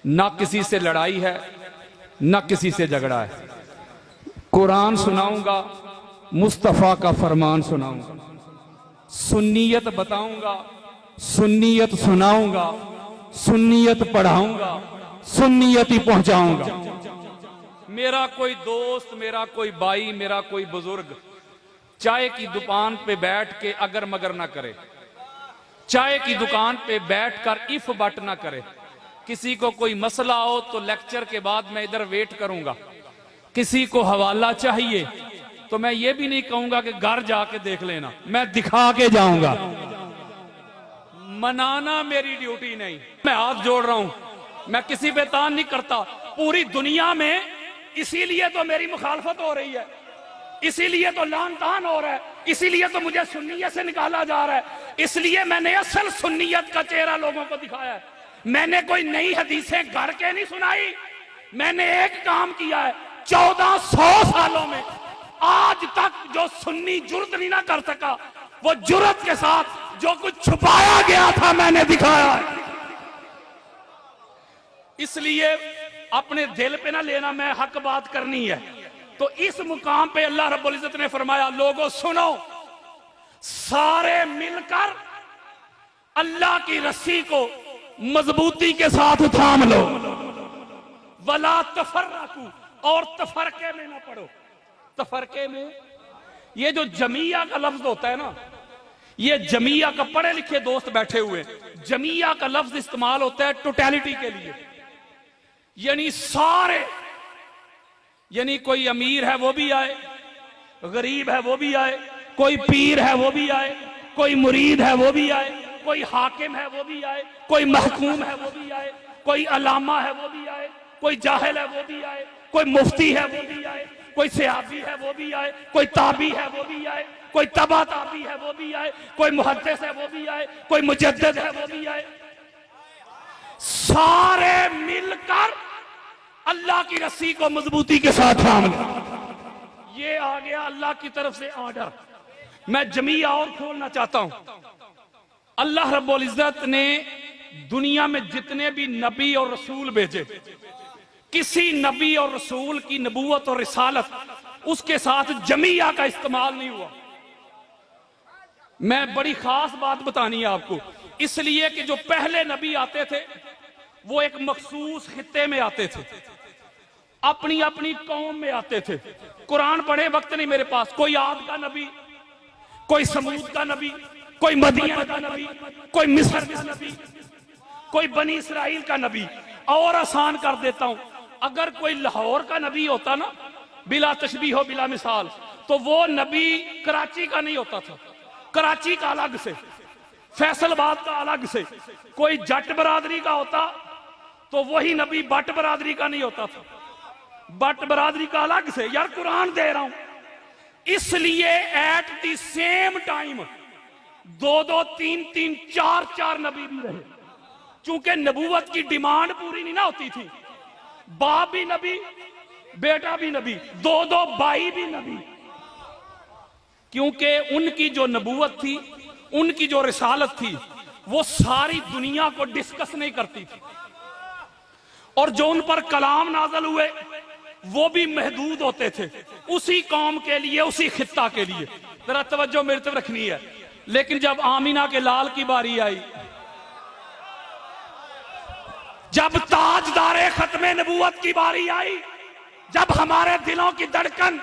ना किसी से लड़ाई है, ना किसी से झगड़ा है। कुरान सुनाऊंगा, मुस्तफ़ा का फरमान सुनाऊंगा, सुन्नियत बताऊंगा, सुन्नियत सुनाऊंगा, सुन्नियत पढ़ाऊंगा, सुन्नियत ही पहुंचाऊंगा। मेरा कोई दोस्त, मेरा कोई भाई, मेरा कोई बुजुर्ग चाय की दुकान पे बैठ के अगर मगर ना करे, चाय की दुकान पे बैठकर इफ बट ना करे। किसी को कोई मसला हो तो लेक्चर के बाद मैं इधर वेट करूंगा। किसी को हवाला चाहिए तो मैं ये भी नहीं कहूंगा कि घर जाके देख लेना, मैं दिखा के जाऊंगा। मनाना मेरी ड्यूटी नहीं। मैं हाथ जोड़ रहा हूं, मैं किसी पे तान नहीं करता। पूरी दुनिया में इसीलिए तो मेरी मुखालफत हो रही है, इसीलिए तो लान तान हो रहा है, इसीलिए तो मुझे सुन्नियत से निकाला जा रहा है। इसलिए मैंने असल सुन्नियत का चेहरा लोगों को दिखाया है। मैंने कोई नई हदीसें घर के नहीं सुनाई। मैंने एक काम किया है, 1400 सालों में आज तक जो सुन्नी जुर्रत नहीं ना कर सका, वो जुर्रत के साथ जो कुछ छुपाया गया था मैंने दिखाया है। इसलिए अपने दिल पे ना लेना, मैं हक बात करनी है। तो इस मुकाम पे अल्लाह रब्बुल इज्जत ने फरमाया, लोगों सुनो, सारे मिलकर अल्लाह की रस्सी को मजबूती के साथ थाम लो। वला तफर्रकू, और तफरके में ना पड़ो। तफरके में ये जो जमिया का लफ्ज होता है ना, ये जमिया का, पढ़े लिखे दोस्त बैठे हुए, जमिया का लफ्ज इस्तेमाल होता है टोटलिटी के लिए, यानी सारे, यानी कोई अमीर है वो भी आए, गरीब है वो भी आए, कोई पीर है वो भी आए, कोई मुरीद है वो भी आए, कोई हाकिम है वो भी आए, कोई महकूम है वो भी आए, कोई अलामा है वो भी आए, कोई जाहिल है वो भी आए, कोई मुफ्ती है वो भी आए, कोई सहाबी है वो भी आए, कोई ताबी है वो भी आए, कोई तबा ताबी है वो भी आए, कोई मुहद्दिस है वो भी आए, कोई मुजद्दिद है वो भी आए। सारे मिलकर अल्लाह की रस्सी को मजबूती के साथ थाम लो। ये आ गया अल्लाह की तरफ से ऑर्डर। मैं जमिया और खोलना चाहता हूं। अल्लाह रब्बुल इज्जत ने दुनिया में जितने भी नबी और रसूल भेजे, किसी नबी और रसूल की नबूवत और रिसालत, उसके साथ जमिया का इस्तेमाल नहीं हुआ। मैं बड़ी खास बात बतानी है आपको, इसलिए कि जो पहले नबी आते थे वो एक मखसूस खित्ते में आते थे, अपनी अपनी कौम में आते थे। कुरान पढ़े वक्त नहीं मेरे पास। कोई आद का नबी, कोई समूद का नबी, कोई मदीना का नबी, कोई मिस्र का नबी, कोई बनी इसराइल का नबी। और आसान कर देता हूं, अगर कोई लाहौर का नबी होता ना, बिला तशबीह हो बिला मिसाल, तो वो नबी कराची का नहीं होता था, कराची का अलग से, फैसलाबाद का अलग से। कोई जट बरादरी का होता तो वही नबी बट बरादरी का नहीं होता था, बट बरादरी का अलग से। यार कुरान दे रहा हूं। इसलिए एट द सेम टाइम 2-2, 3-3, 4-4 नबी भी रहे, चूंकि नबूवत की डिमांड पूरी नहीं ना होती थी। बाप भी नबी, बेटा भी नबी, 2-2 भाई भी नबी, क्योंकि उनकी जो नबूवत थी, उनकी जो रिसालत थी, वो सारी दुनिया को डिस्कस नहीं करती थी। और जो उन पर कलाम नाज़िल हुए वो भी महदूद होते थे, उसी कौम के लिए, उसी खित्ता के लिए। जरा तवज्जो मेरी तरफ रखनी है। लेकिन जब आमीना के लाल की बारी आई, जब ताजदारे खत्मे नबूवत की बारी आई, जब हमारे दिलों की धड़कन,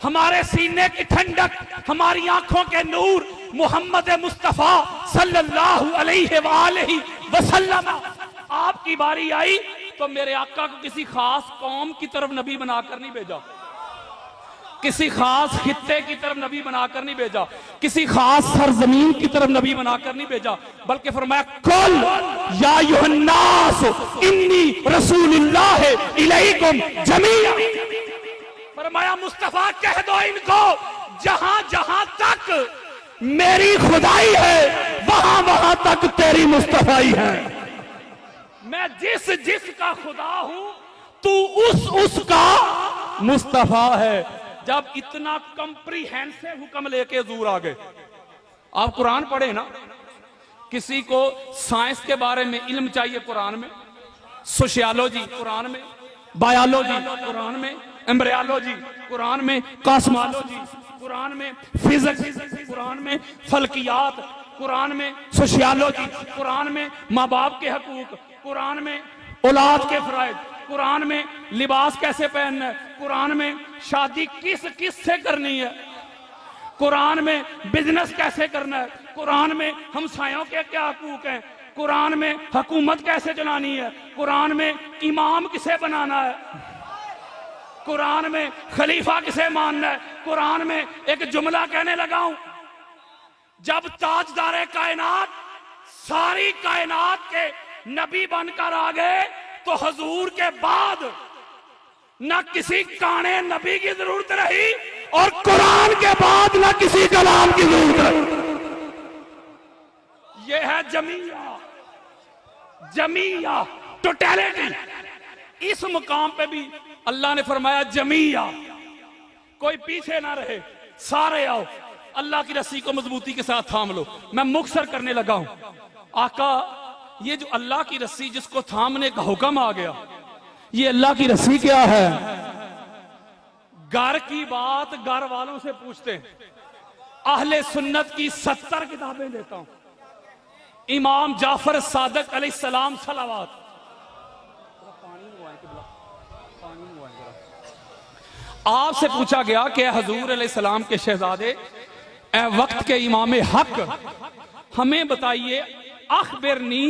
हमारे सीने की ठंडक, हमारी आंखों के नूर मोहम्मद मुस्तफा सल्लल्लाहु अलैहि वसल्लम आपकी बारी आई, तो मेरे आका को किसी खास कौम की तरफ नबी बनाकर नहीं भेजा, किसी खास खित्ते की तरफ नबी बनाकर नहीं भेजा, किसी खास सरजमीन की तरफ नबी बनाकर नहीं भेजा, बल्कि फरमाया कुल या अय्युहन्नास इन्नी रसूलुल्लाह इलैकुम जमीआ। फरमाया मुस्तफा कह दो इनको, जहां जहां तक मेरी खुदाई है वहां वहां तक तेरी मुस्तफाई है। मैं जिस जिस का खुदा हूं, तू उसका मुस्तफा है। जब इतना कंप्रीहेंसिव हुक्म लेके हजूर आ गए, आप कुरान पढ़े ना, किसी को साइंस के बारे में इल्म चाहिए कुरान में, सोशियोलॉजी कुरान में, बायोलॉजी कुरान में, एम्ब्रियोलॉजी कुरान में, कॉस्मोलॉजी कुरान में, फिजिक्स कुरान में, फल्कियात कुरान में, सोशियोलॉजी कुरान में, माँ बाप के हकूक कुरान में, औलाद के फराइज कुरान में, लिबास कैसे पहनना है कुरान में, शादी किस किस से करनी है कुरान में, बिजनेस कैसे करना है कुरान में, हमसायों के क्या हकूक हैं कुरान में, हुकूमत कैसे चलानी है कुरान में, इमाम किसे बनाना है कुरान में, खलीफा किसे मानना है कुरान में। एक जुमला कहने लगा हूं, जब ताजदारे कायनात सारी कायनात के नबी बनकर आ गए तो हुजूर के बाद न किसी काने नबी की जरूरत रही और कुरान के बाद न किसी कलाम की जरूरत रही। यह है जमीया, जमीया टोटलिटी। इस मुकाम पे भी अल्लाह ने फरमाया जमीया, कोई पीछे ना रहे, सारे आओ, अल्लाह की रस्सी को मजबूती के साथ थाम लो। मैं मुख्तसर करने लगा हूं। आका, ये जो अल्लाह की रस्सी जिसको थामने का हुक्म आ गया, ये अल्लाह की रस्सी क्या है? घर की बात घर वालों से पूछते हैं। अहले सुन्नत की 70 किताबें देता हूं। इमाम जाफर सादिक अलैहिस्सलाम सलावत, आपसे पूछा गया कि हजूर अलैहिस्सलाम के शहजादे, ए वक्त के इमाम हक, हमें बताइए, अखबरनी,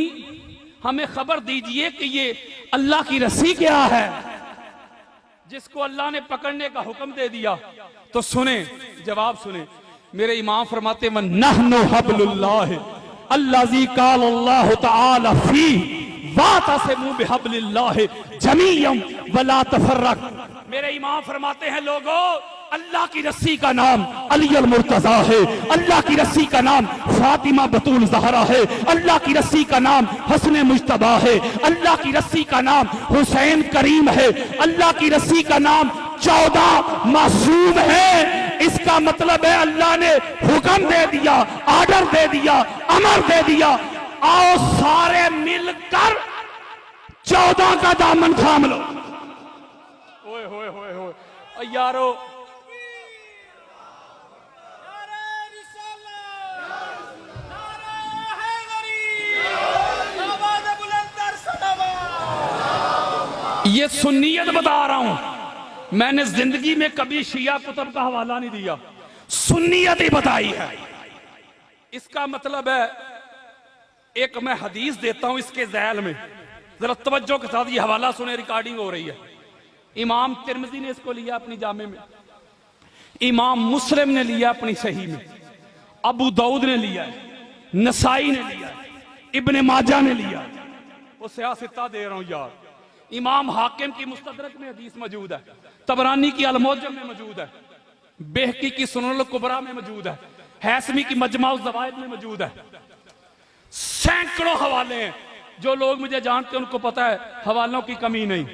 हमें खबर दीजिए कि ये अल्लाह की रस्सी क्या है जिसको अल्लाह ने पकड़ने का हुक्म दे दिया। तो सुने, जवाब सुने। मेरे इमाम फरमाते मन नहनु हब्लुल्लाह अल्लाजी काल अल्लाह तआला फी वातसिमु बिहब्लिल्लाह जमीअन वला तफर्रक। मेरे इमाम फरमाते हैं, लोगों, अल्लाह की रस्सी का नाम अली अल मुर्तजा है, अल्लाह की रस्सी का नाम फातिमा बतूल ज़हरा है, अल्लाह की रस्सी का नाम हसन मुज्तबा है, अल्लाह की रस्सी का नाम हुसैन करीम है, अल्लाह की रस्सी का नाम 14 मासूम है। इसका मतलब है अल्लाह ने हुक्म दे दिया, आर्डर दे दिया, अमर दे दिया, आओ सारे मिलकर 14 का दामन थाम लो। ओए होए होए होए यारो, ये सुन्नियत बता रहा हूं। मैंने जिंदगी में कभी शिया कुतुब का हवाला नहीं दिया, सुन्नियत ही बताई है। इसका मतलब है, एक मैं हदीस देता हूं इसके ज़ैल में, जरा तवज्जो के साथ ये हवाला सुने, रिकॉर्डिंग हो रही है। इमाम तिरमिज़ी ने इसको लिया अपनी जामे में, इमाम मुस्लिम ने लिया अपनी सही में, अबू दाऊद ने लिया, नसाई ने लिया, इब्ने माजा ने लिया। वो सियासता दे रहा हूं यार। इमाम हाकिम की मुस्तदरक में हदीस मौजूद है, तबरानी की अल-मुअज्जम में मौजूद है, बेहकी की सुनन कुबरा में मौजूद है, हैसमी की मजमा ज़वाइद में मौजूद है। सैकड़ों हवाले हैं। जो लोग मुझे जानते हैं उनको पता है हवालों की कमी नहीं।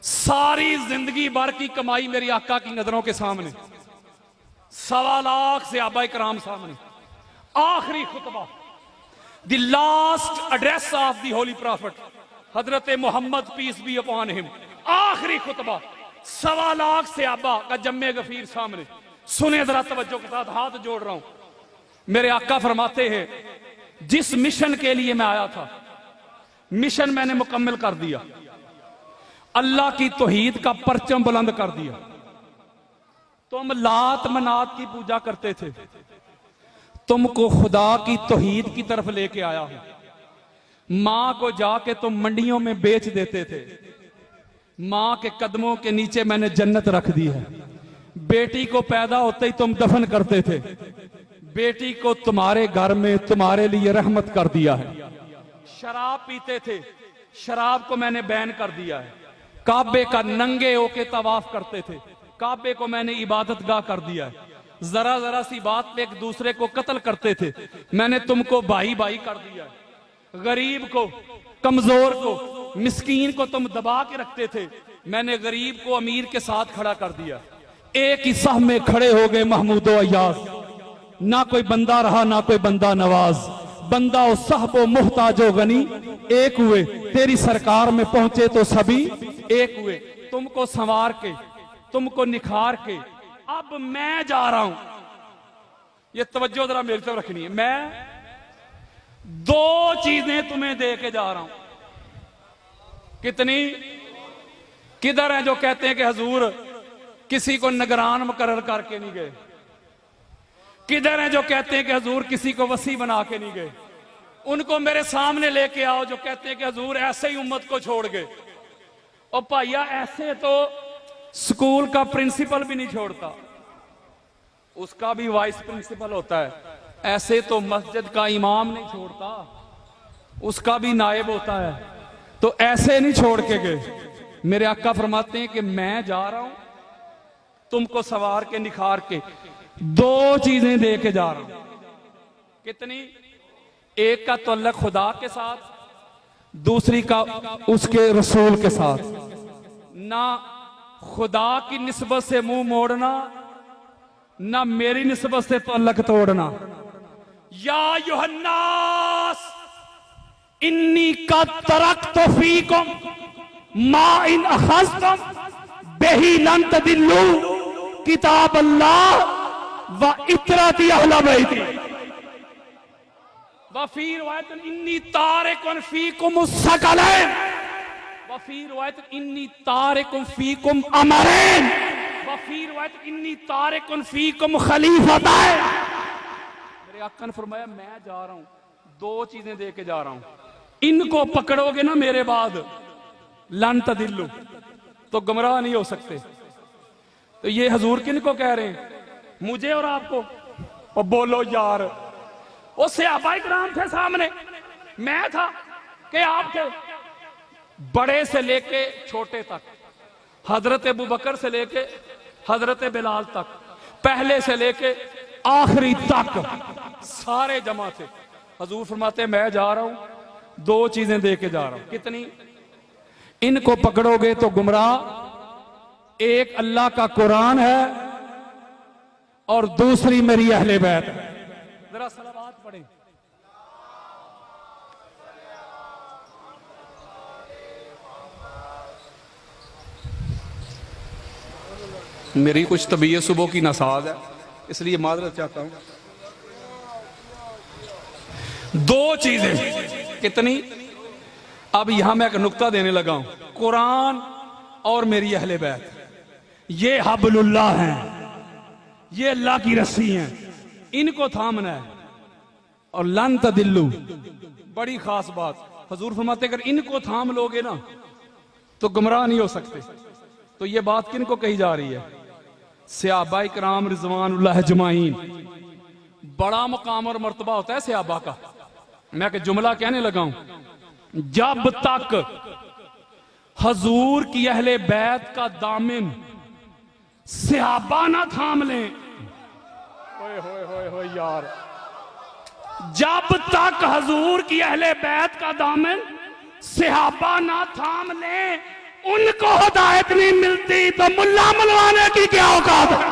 सारी जिंदगी भर की कमाई मेरी आका की नजरों के सामने, 1.25 लाख सहाबा इकराम सामने। आखिरी खुतबा, the last address of the holy prophet हजरत Mohammed peace be upon him, आखिरी खुतबा 1.25 लाख सहाबा का जम्मे गफीर सामने। सुने जरा तवज्जो के साथ, हाथ जोड़ रहा हूं। मेरे आका फरमाते हैं, जिस मिशन के लिए मैं आया था, मिशन मैंने मुकम्मल कर दिया। अल्लाह की तौहीद का परचम बुलंद कर दिया। तुम लात मनात की पूजा करते थे, तुमको खुदा की तौहीद की तरफ लेके आया हूं। मां को जाके तुम मंडियों में बेच देते थे, मां के कदमों के नीचे मैंने जन्नत रख दी है। बेटी को पैदा होते ही तुम दफन करते थे, बेटी को तुम्हारे घर में तुम्हारे लिए रहमत कर दिया है। शराब पीते थे, शराब को मैंने बैन कर दिया है। काबे का नंगे होके तवाफ करते थे, काबे को मैंने इबादत गाह कर दिया है। जरा जरा सी बात पे एक दूसरे को कत्ल करते थे, मैंने तुमको भाई भाई कर दिया है। गरीब को, कमजोर को, मिस्कीन को तुम दबा के रखते थे, मैंने गरीब को अमीर के साथ खड़ा कर दिया। एक ही साह में खड़े हो गए महमूदो अय्याज, ना कोई बंदा रहा ना कोई बंदा नवाज। बंदा ओ साहबो मुहताजो गनी, एक हुए, तेरी सरकार में पहुंचे तो सभी एक हुए। तुमको संवार के, तुमको निखार के अब मैं जा रहा हूं। ये तवज्जो जरा मेरी तरफ रखनी है। मैं दो चीजें तुम्हें दे के जा रहा हूं। कितनी? किधर हैं जो कहते हैं कि हजूर किसी को निगरान मुकर्रर करके नहीं गए? किधर हैं जो कहते हैं कि हजूर किसी को वसी बना के नहीं गए? उनको मेरे सामने लेके आओ जो कहते हैं कि हजूर ऐसे ही उम्मत को छोड़ गए। और भाइया ऐसे तो स्कूल का प्रिंसिपल भी नहीं छोड़ता, उसका भी वाइस प्रिंसिपल होता है। ऐसे तो मस्जिद का इमाम नहीं छोड़ता, उसका भी नायब होता है। तो ऐसे नहीं छोड़ के गए। मेरे आका फरमाते हैं कि मैं जा रहा हूं तुमको सवार के निखार के, दो चीजें दे के जा रहा हूं। कितनी? एक का तल्लक खुदा के साथ, दूसरी का उसके रसूल के साथ। ना खुदा की निस्बत से मुंह मोड़ना, ना मेरी निस्बत से तल्लक तोड़ना। या युहन्नास इन्नी का तरक्तु फीकुम मा इन अखज़्तुम बिही लन तदिल्लू किताब अल्लाह व इतरती अहले बैती व फी रिवायत इन्नी तारिकुन फीकुम सकलैन व फी रिवायत इन्नी तारिकुन फीकुम अमरैन व फी रिवायत इन्नी तारिकुन फीकुम खलीफतैन। मेरे आका ने फरमाया मैं जा रहा हूं, दो चीजें दे के जा रहा हूं। इनको पकड़ोगे ना मेरे बाद लन तदिल्लु, तो गुमराह नहीं हो सकते। तो ये हजूर किनको कह रहे हैं? मुझे और आपको? और बोलो यार, वो सहाबाए किराम थे सामने, मैं था कि आप थे? बड़े से लेके छोटे तक, हजरत अबू बकर से लेके हजरत बिलाल तक, पहले से लेके आखिरी तक सारे जमा थे। हजूर फरमाते मैं जा रहा हूं, दो चीजें दे के जा रहा हूं। कितनी? इनको पकड़ोगे तो गुमराह, एक अल्लाह का कुरान है और दूसरी मेरी अहले बैत है। जरा सलावत पढ़ें। मेरी कुछ तबीयत सुबह की नसाज है, इसलिए माजरत चाहता हूं। दो चीजें। कितनी? अब यहां मैं एक नुक्ता देने लगा हूं। कुरान और मेरी अहले बैत, ये हबलुल्लाह हैं, ये अल्लाह की रस्सी हैं, इनको थामना है। और लन तदिल्लु, बड़ी खास बात, हजूर फरमाते अगर इनको थाम लोगे ना तो गुमराह नहीं हो सकते। तो ये बात किनको कही जा रही है? सहाबाए किराम रिज़वानुल्लाह अजमाइन। बड़ा मुकाम और मर्तबा होता है सहाबा का। मैं एक जुमला कहने लगा हूं, जब तक हजूर की अहले बैत का दामन सहाबा ना थाम लें, होए यार, जब तक हजूर की अहले बैत का दामन सहाबा ना थाम लें, उनको हिदायत नहीं मिलती तो मुल्ला मनवाने की क्या औकात है?